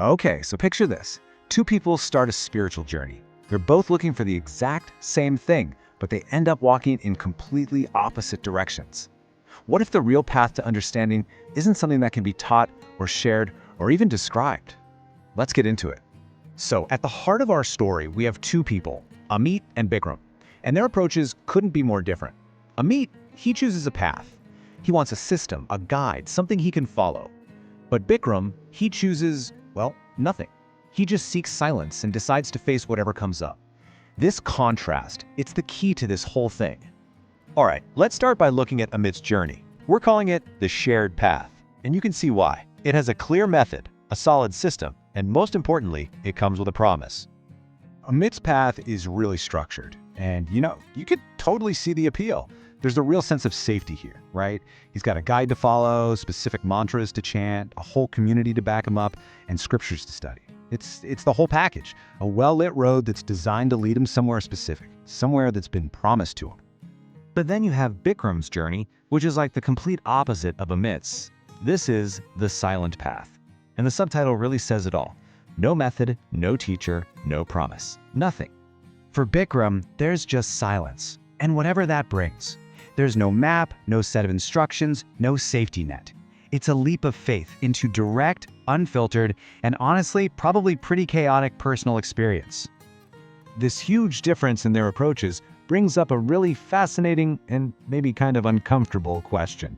Okay, so picture this. Two people start a spiritual journey. They're both looking for the exact same thing, but they end up walking in completely opposite directions. What if the real path to understanding isn't something that can be taught or shared or even described? Let's get into it. So, at the heart of our story, we have two people, Amit and Bikram, and their approaches couldn't be more different. Amit, he chooses a path. He wants a system, a guide, something he can follow. But Bikram, he chooses, well, nothing. He just seeks silence and decides to face whatever comes up. This contrast, it's the key to this whole thing. All right, let's start by looking at Amit's journey. We're calling it the shared path, and you can see why. It has a clear method, a solid system, and most importantly, it comes with a promise. Amit's path is really structured, and you could totally see the appeal. There's a real sense of safety here, right? He's got a guide to follow, specific mantras to chant, a whole community to back him up, and scriptures to study. It's the whole package, a well-lit road that's designed to lead him somewhere specific, somewhere that's been promised to him. But then you have Bikram's journey, which is like the complete opposite of Amit's. This is the silent path. And the subtitle really says it all. No method, no teacher, no promise. Nothing. For Bikram, there's just silence, and whatever that brings. There's no map, no set of instructions, no safety net. It's a leap of faith into direct, unfiltered, and honestly, probably pretty chaotic personal experience. This huge difference in their approaches brings up a really fascinating and maybe kind of uncomfortable question.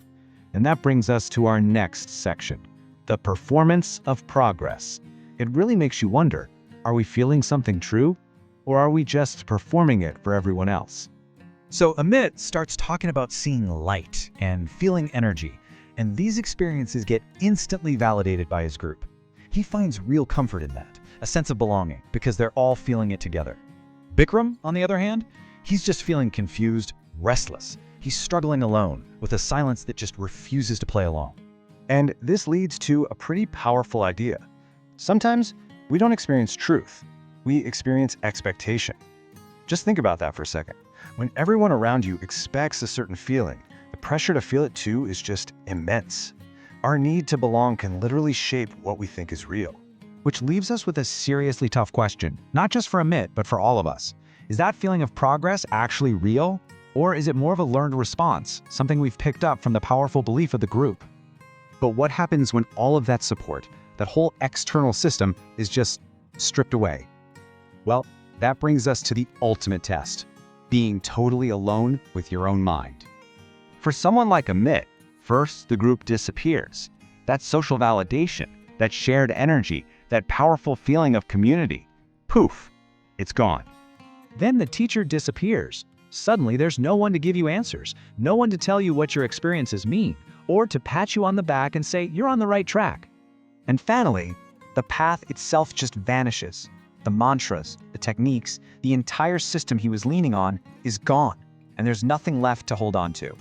And that brings us to our next section, the performance of progress. It really makes you wonder, are we feeling something true? Or are we just performing it for everyone else? So Amit starts talking about seeing light and feeling energy, and these experiences get instantly validated by his group. He finds real comfort in that, a sense of belonging, because they're all feeling it together. Bikram, on the other hand, he's just feeling confused, restless. He's struggling alone, with a silence that just refuses to play along. And this leads to a pretty powerful idea. Sometimes we don't experience truth, we experience expectation. Just think about that for a second. When everyone around you expects a certain feeling, the pressure to feel it too is just immense. Our need to belong can literally shape what we think is real. Which leaves us with a seriously tough question, not just for Amit, but for all of us. Is that feeling of progress actually real? Or is it more of a learned response, something we've picked up from the powerful belief of the group? But what happens when all of that support, that whole external system, is just stripped away? Well, that brings us to the ultimate test, being totally alone with your own mind. For someone like Amit, first the group disappears. That social validation, that shared energy, that powerful feeling of community, poof, it's gone. Then the teacher disappears. Suddenly there's no one to give you answers, no one to tell you what your experiences mean, or to pat you on the back and say you're on the right track. And finally, the path itself just vanishes. The mantras, the techniques, the entire system he was leaning on is gone, and there's nothing left to hold on to.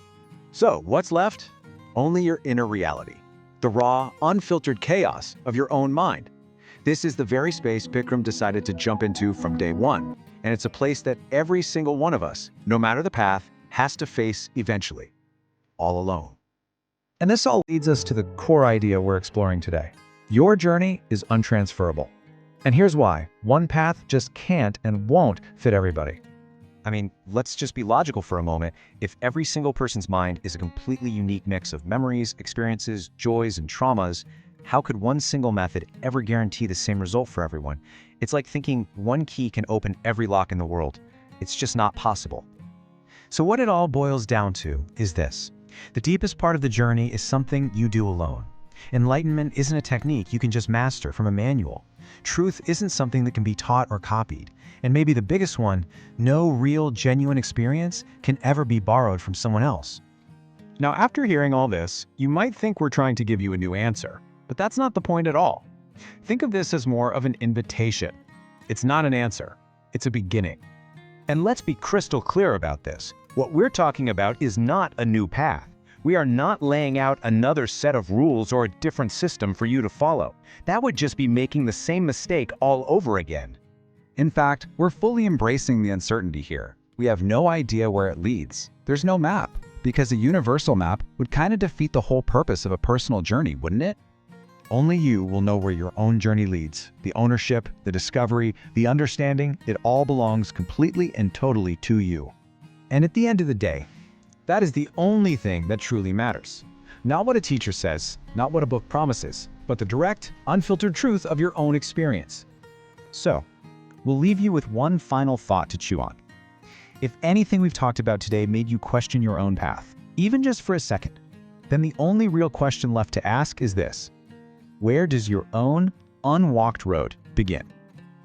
So what's left? Only your inner reality, the raw, unfiltered chaos of your own mind. This is the very space Bikram decided to jump into from day one, and it's a place that every single one of us, no matter the path, has to face eventually, all alone. And this all leads us to the core idea we're exploring today. Your journey is untransferable. And here's why. One path just can't and won't fit everybody. I mean, let's just be logical for a moment. If every single person's mind is a completely unique mix of memories, experiences, joys, and traumas, how could one single method ever guarantee the same result for everyone? It's like thinking one key can open every lock in the world. It's just not possible. So what it all boils down to is this. The deepest part of the journey is something you do alone. Enlightenment isn't a technique you can just master from a manual. Truth isn't something that can be taught or copied. And maybe the biggest one, no real, genuine experience can ever be borrowed from someone else. Now, after hearing all this, you might think we're trying to give you a new answer, but that's not the point at all. Think of this as more of an invitation. It's not an answer, it's a beginning. And let's be crystal clear about this. What we're talking about is not a new path. We are not laying out another set of rules or a different system for you to follow. That would just be making the same mistake all over again. In fact, we're fully embracing the uncertainty here. We have no idea where it leads. There's no map, because a universal map would kind of defeat the whole purpose of a personal journey, wouldn't it? Only you will know where your own journey leads. The ownership, the discovery, the understanding, it all belongs completely and totally to you. And at the end of the day, that is the only thing that truly matters. Not what a teacher says, not what a book promises, but the direct, unfiltered truth of your own experience. So, we'll leave you with one final thought to chew on. If anything we've talked about today made you question your own path, even just for a second, then the only real question left to ask is this: where does your own unwalked road begin?